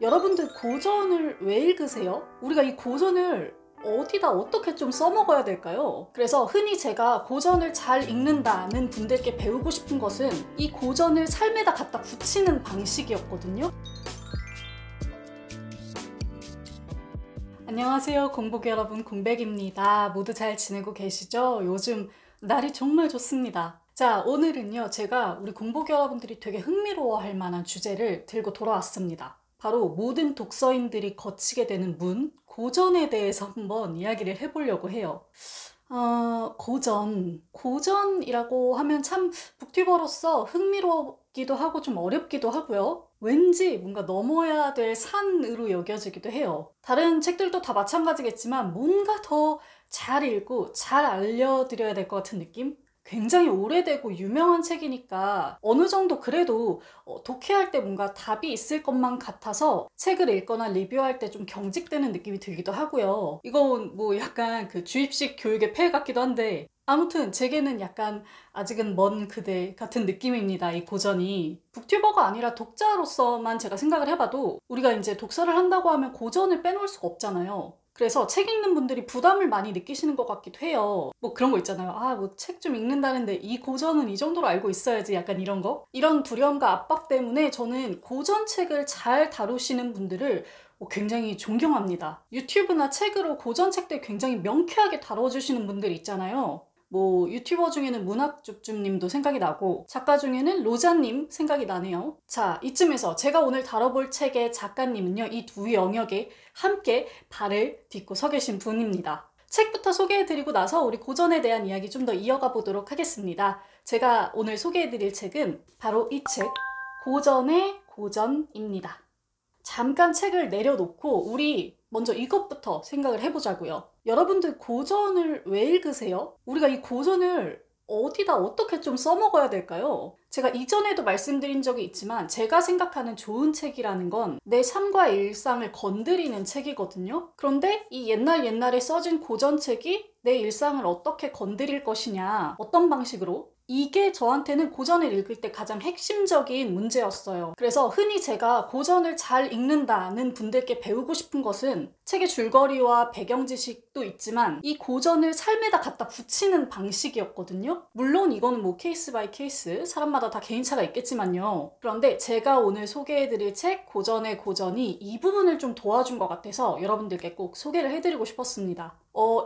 여러분들 고전을 왜 읽으세요? 우리가 이 고전을 어디다 어떻게 좀 써먹어야 될까요? 그래서 흔히 제가 고전을 잘 읽는다는 분들께 배우고 싶은 것은 이 고전을 삶에다 갖다 붙이는 방식이었거든요. 안녕하세요, 공복 여러분, 공백입니다. 모두 잘 지내고 계시죠? 요즘 날이 정말 좋습니다. 자, 오늘은요, 제가 우리 공복 여러분들이 되게 흥미로워할 만한 주제를 들고 돌아왔습니다. 바로 모든 독서인들이 거치게 되는 문, 고전에 대해서 한번 이야기를 해보려고 해요. 고전이라고 하면 참 북튜버로서 흥미롭기도 하고 좀 어렵기도 하고요. 왠지 뭔가 넘어야 될 산으로 여겨지기도 해요. 다른 책들도 다 마찬가지겠지만 뭔가 더 잘 읽고 잘 알려드려야 될 것 같은 느낌? 굉장히 오래되고 유명한 책이니까 어느 정도 그래도 독해할 때 뭔가 답이 있을 것만 같아서 책을 읽거나 리뷰할 때 좀 경직되는 느낌이 들기도 하고요. 이건 뭐 약간 그 주입식 교육의 폐해 같기도 한데 아무튼 제게는 약간 아직은 먼 그대 같은 느낌입니다. 이 고전이. 북튜버가 아니라 독자로서만 제가 생각을 해봐도 우리가 이제 독서를 한다고 하면 고전을 빼놓을 수가 없잖아요. 그래서 책 읽는 분들이 부담을 많이 느끼시는 것 같기도 해요. 뭐 그런 거 있잖아요. 뭐 책 좀 읽는다는데 이 고전은 이 정도로 알고 있어야지, 약간 이런 거. 이런 두려움과 압박 때문에 저는 고전 책을 잘 다루시는 분들을 굉장히 존경합니다. 유튜브나 책으로 고전 책들 굉장히 명쾌하게 다뤄주시는 분들 있잖아요. 뭐 유튜버 중에는 문학줍줍님도 생각이 나고 작가 중에는 로자님 생각이 나네요. 자, 이쯤에서 제가 오늘 다뤄볼 책의 작가님은요, 이 두 영역에 함께 발을 딛고 서 계신 분입니다. 책부터 소개해드리고 나서 우리 고전에 대한 이야기 좀 더 이어가 보도록 하겠습니다. 제가 오늘 소개해드릴 책은 바로 이 책, 고전의 고전입니다. 잠깐 책을 내려놓고 우리 먼저 이것부터 생각을 해보자고요. 여러분들 고전을 왜 읽으세요? 우리가 이 고전을 어디다 어떻게 좀 써먹어야 될까요? 제가 이전에도 말씀드린 적이 있지만 제가 생각하는 좋은 책이라는 건 내 삶과 일상을 건드리는 책이거든요. 그런데 이 옛날에 써진 고전책이 내 일상을 어떻게 건드릴 것이냐, 어떤 방식으로? 이게 저한테는 고전을 읽을 때 가장 핵심적인 문제였어요. 그래서 흔히 제가 고전을 잘 읽는다는 분들께 배우고 싶은 것은 책의 줄거리와 배경 지식도 있지만 이 고전을 삶에다 갖다 붙이는 방식이었거든요. 물론 이거는 뭐 케이스 바이 케이스, 사람마다 다 개인차가 있겠지만요. 그런데 제가 오늘 소개해드릴 책 고전의 고전이 이 부분을 좀 도와준 것 같아서 여러분들께 꼭 소개를 해드리고 싶었습니다.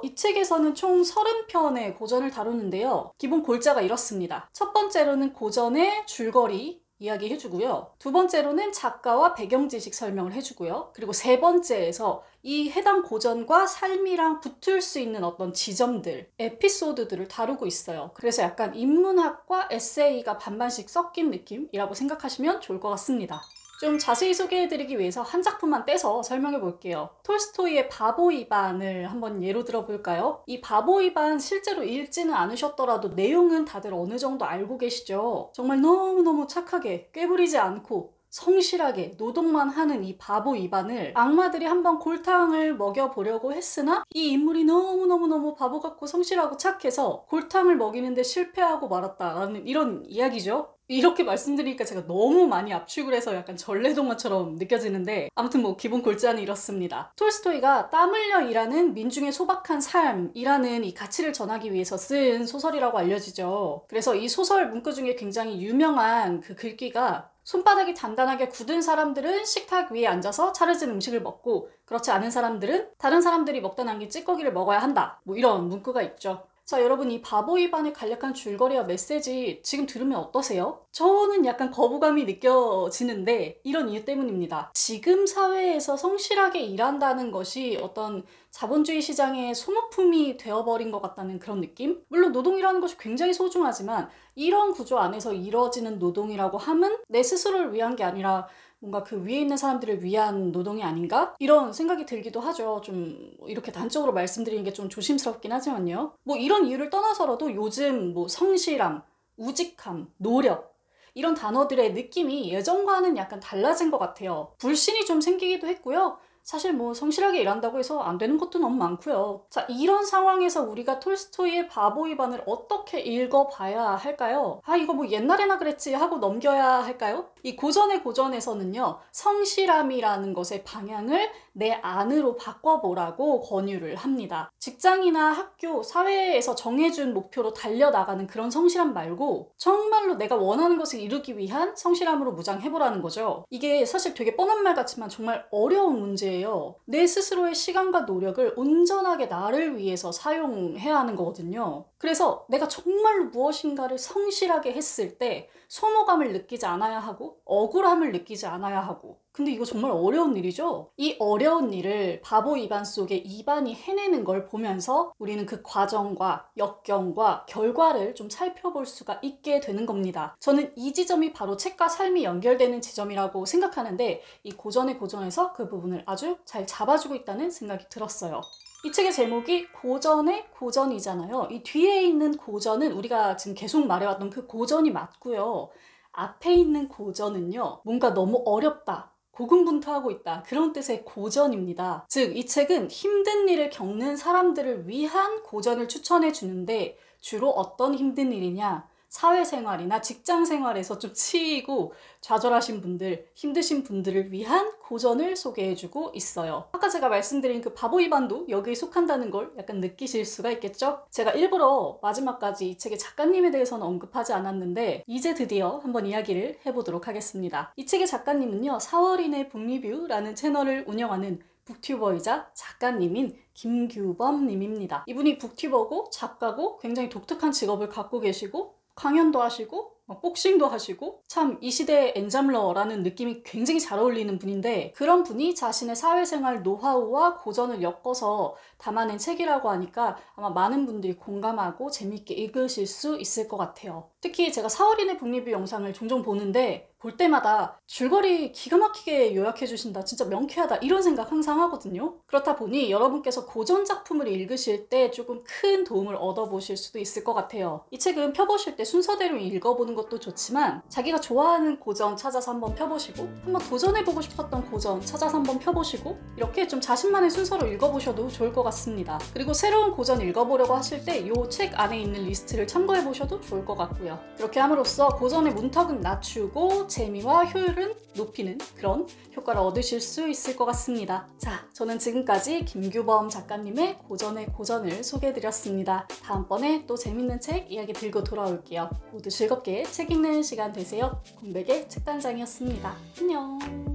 이 책에서는 총 30편의 고전을 다루는데요. 기본 골자가 이렇습니다. 첫 번째로는 고전의 줄거리 이야기 해주고요. 두 번째로는 작가와 배경 지식 설명을 해주고요. 그리고 세 번째에서 이 해당 고전과 삶이랑 붙을 수 있는 어떤 지점들, 에피소드들을 다루고 있어요. 그래서 약간 인문학과 에세이가 반반씩 섞인 느낌이라고 생각하시면 좋을 것 같습니다. 좀 자세히 소개해드리기 위해서 한 작품만 떼서 설명해 볼게요. 톨스토이의 바보 이반을 한번 예로 들어볼까요? 이 바보 이반 실제로 읽지는 않으셨더라도 내용은 다들 어느 정도 알고 계시죠? 정말 너무너무 착하게 꾀부리지 않고 성실하게 노동만 하는 이 바보 이반을 악마들이 한번 골탕을 먹여보려고 했으나 이 인물이 너무너무 바보 같고 성실하고 착해서 골탕을 먹이는데 실패하고 말았다라는 이런 이야기죠. 이렇게 말씀드리니까 제가 너무 많이 압축을 해서 약간 전래동화처럼 느껴지는데 아무튼 뭐 기본 골자는 이렇습니다. 톨스토이가 땀 흘려 일하는 민중의 소박한 삶이라는 이 가치를 전하기 위해서 쓴 소설이라고 알려지죠. 그래서 이 소설 문구 중에 굉장히 유명한 그 글귀가 손바닥이 단단하게 굳은 사람들은 식탁 위에 앉아서 차려진 음식을 먹고 그렇지 않은 사람들은 다른 사람들이 먹다 남긴 찌꺼기를 먹어야 한다. 뭐 이런 문구가 있죠. 자, 여러분, 이 바보 이반의 간략한 줄거리와 메시지 지금 들으면 어떠세요? 저는 약간 거부감이 느껴지는데 이런 이유 때문입니다. 지금 사회에서 성실하게 일한다는 것이 어떤 자본주의 시장의 소모품이 되어버린 것 같다는 그런 느낌? 물론 노동이라는 것이 굉장히 소중하지만 이런 구조 안에서 이루어지는 노동이라고 함은 내 스스로를 위한 게 아니라 뭔가 그 위에 있는 사람들을 위한 노동이 아닌가? 이런 생각이 들기도 하죠. 좀 이렇게 단적으로 말씀드리는 게 좀 조심스럽긴 하지만요. 뭐 이런 이유를 떠나서라도 요즘 뭐 성실함, 우직함, 노력 이런 단어들의 느낌이 예전과는 약간 달라진 것 같아요. 불신이 좀 생기기도 했고요. 사실 뭐 성실하게 일한다고 해서 안 되는 것도 너무 많고요. 자, 이런 상황에서 우리가 톨스토이의 바보 이반을 어떻게 읽어봐야 할까요? 아, 이거 뭐 옛날에나 그랬지 하고 넘겨야 할까요? 이 고전의 고전에서는요, 성실함이라는 것의 방향을 내 안으로 바꿔보라고 권유를 합니다. 직장이나 학교, 사회에서 정해준 목표로 달려나가는 그런 성실함 말고 정말로 내가 원하는 것을 이루기 위한 성실함으로 무장해보라는 거죠. 이게 사실 되게 뻔한 말 같지만 정말 어려운 문제예요. 내 스스로의 시간과 노력을 온전하게 나를 위해서 사용해야 하는 거거든요. 그래서 내가 정말로 무엇인가를 성실하게 했을 때 소모감을 느끼지 않아야 하고 억울함을 느끼지 않아야 하고, 근데 이거 정말 어려운 일이죠? 이 어려운 일을 바보 이반 속에 이반이 해내는 걸 보면서 우리는 그 과정과 역경과 결과를 좀 살펴볼 수가 있게 되는 겁니다. 저는 이 지점이 바로 책과 삶이 연결되는 지점이라고 생각하는데 이 고전의 고전에서 그 부분을 아주 잘 잡아주고 있다는 생각이 들었어요. 이 책의 제목이 고전의 고전이잖아요. 이 뒤에 있는 고전은 우리가 지금 계속 말해왔던 그 고전이 맞고요. 앞에 있는 고전은요, 뭔가 너무 어렵다, 고군분투하고 있다, 그런 뜻의 고전입니다. 즉, 이 책은 힘든 일을 겪는 사람들을 위한 고전을 추천해 주는데 주로 어떤 힘든 일이냐? 사회생활이나 직장생활에서 좀 치이고 좌절하신 분들, 힘드신 분들을 위한 고전을 소개해주고 있어요. 아까 제가 말씀드린 그 바보 이반도 여기에 속한다는 걸 약간 느끼실 수가 있겠죠? 제가 일부러 마지막까지 이 책의 작가님에 대해서는 언급하지 않았는데 이제 드디어 한번 이야기를 해보도록 하겠습니다. 이 책의 작가님은요, 4월인의 북리뷰라는 채널을 운영하는 북튜버이자 작가님인 김규범 님입니다. 이분이 북튜버고 작가고 굉장히 독특한 직업을 갖고 계시고 강연도 하시고 복싱도 하시고 참 이 시대의 엔잡러라는 느낌이 굉장히 잘 어울리는 분인데, 그런 분이 자신의 사회생활 노하우와 고전을 엮어서 담아낸 책이라고 하니까 아마 많은 분들이 공감하고 재밌게 읽으실 수 있을 것 같아요. 특히 제가 4월인의 북리뷰 영상을 종종 보는데 볼 때마다 줄거리 기가 막히게 요약해 주신다, 진짜 명쾌하다, 이런 생각 항상 하거든요. 그렇다 보니 여러분께서 고전 작품을 읽으실 때 조금 큰 도움을 얻어보실 수도 있을 것 같아요. 이 책은 펴보실 때 순서대로 읽어보는 것도 좋지만 자기가 좋아하는 고전 찾아서 한번 펴보시고 한번 도전해보고 싶었던 고전 찾아서 한번 펴보시고 이렇게 좀 자신만의 순서로 읽어보셔도 좋을 것 같습니다. 그리고 새로운 고전 읽어보려고 하실 때 이 책 안에 있는 리스트를 참고해보셔도 좋을 것 같고요. 이렇게 함으로써 고전의 문턱은 낮추고 재미와 효율은 높이는 그런 효과를 얻으실 수 있을 것 같습니다. 자, 저는 지금까지 김규범 작가님의 고전의 고전을 소개해드렸습니다. 다음번에 또 재밌는 책 이야기 들고 돌아올게요. 모두 즐겁게 책 읽는 시간 되세요. 공백의 책단장이었습니다. 안녕.